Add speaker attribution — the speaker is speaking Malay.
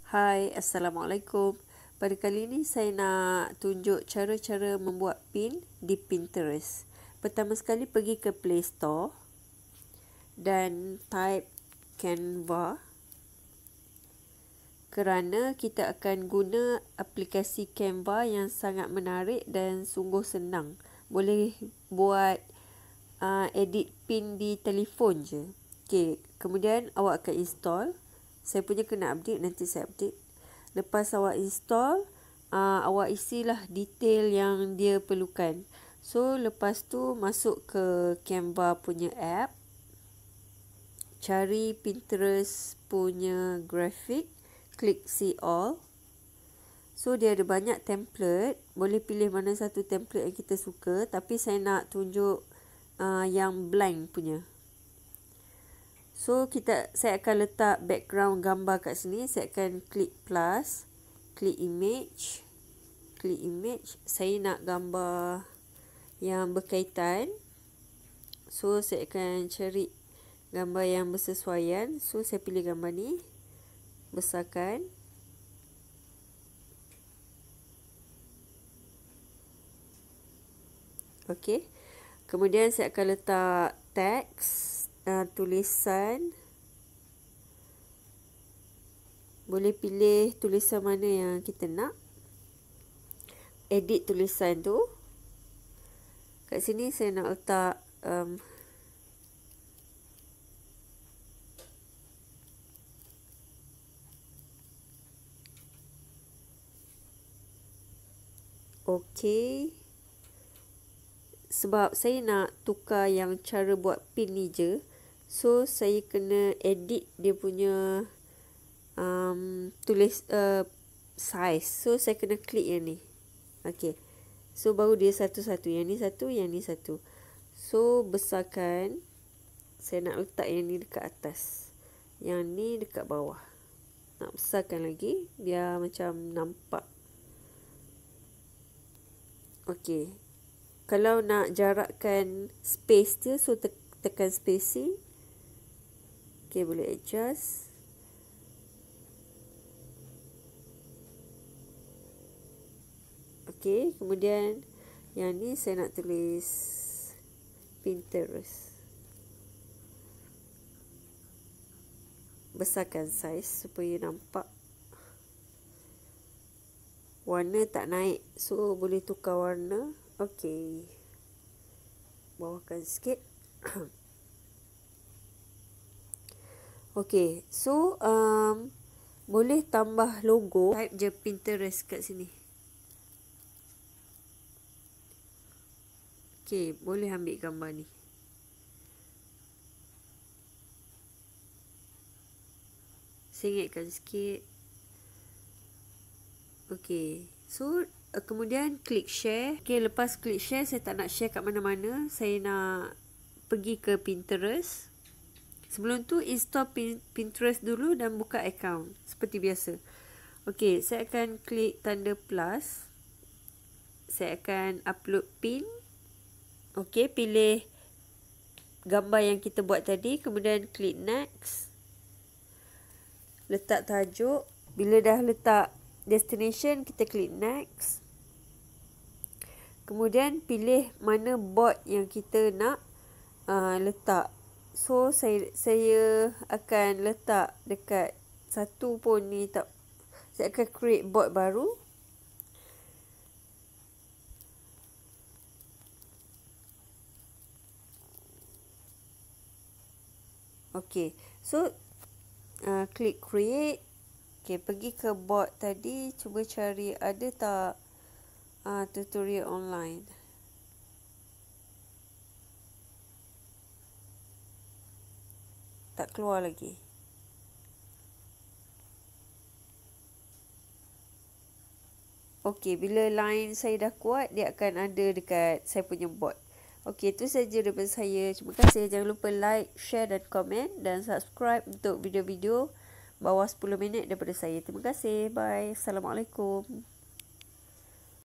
Speaker 1: Hai, Assalamualaikum. Pada kali ini saya nak tunjuk cara-cara membuat pin di Pinterest. Pertama sekali pergi ke Play Store dan type Canva kerana kita akan guna aplikasi Canva yang sangat menarik dan sungguh senang. Boleh buat edit pin di telefon je. Okey, kemudian awak akan install. Saya punya kena update, nanti saya update. Lepas awak install, awak isilah detail yang dia perlukan. So, lepas tu masuk ke Canva punya app. Cari Pinterest punya grafik. Klik see all. So, dia ada banyak template. Boleh pilih mana satu template yang kita suka. Tapi saya nak tunjuk yang blank punya. So, saya akan letak background gambar kat sini. Saya akan klik plus, klik image. Saya nak gambar yang berkaitan. So, saya akan cari gambar yang bersesuaian. So, saya pilih gambar ni. Besarkan. Okey. Kemudian saya akan letak teks. Tulisan, boleh pilih tulisan mana yang kita nak. Edit tulisan tu. Kat sini saya nak letak okey. Sebab saya nak tukar yang cara buat pin ni je. So, saya kena edit dia punya size. So, saya kena klik yang ni. Okay. So, baru dia satu-satu. Yang ni satu, yang ni satu. So, besarkan. Saya nak letak yang ni dekat atas. Yang ni dekat bawah. Nak besarkan lagi. Biar macam nampak. Okay. Kalau nak jarakkan space dia, so tekan spacing. Okay, boleh adjust. Okay, kemudian yang ni saya nak tulis Pinterest. Besarkan size supaya nampak. Warna tak naik, so boleh tukar warna. Okay. Bawahkan sikit. Okay, so boleh tambah logo. Type je Pinterest kat sini. Okay, boleh ambil gambar ni. Singitkan sikit. Okay, so kemudian klik share. Okay, lepas klik share, saya tak nak share kat mana-mana. Saya nak pergi ke Pinterest. Sebelum tu, install Pinterest dulu dan buka account. Seperti biasa. Okay, saya akan klik tanda plus. Saya akan upload pin. Okay, pilih gambar yang kita buat tadi. Kemudian klik next. Letak tajuk. Bila dah letak destination, kita klik next. Kemudian pilih mana bot yang kita nak letak. So, saya akan letak dekat satu pun ni tak. Saya akan create bot baru. Okay. So, klik create. Okay, pergi ke bot tadi. Cuba cari ada tak tutorial online. Tak keluar lagi. Okey, bila line saya dah kuat, dia akan ada dekat saya punya bot. Okey, itu saja daripada saya. Terima kasih. Jangan lupa like, share dan komen dan subscribe untuk video-video bawah 10 minit daripada saya. Terima kasih. Bye. Assalamualaikum.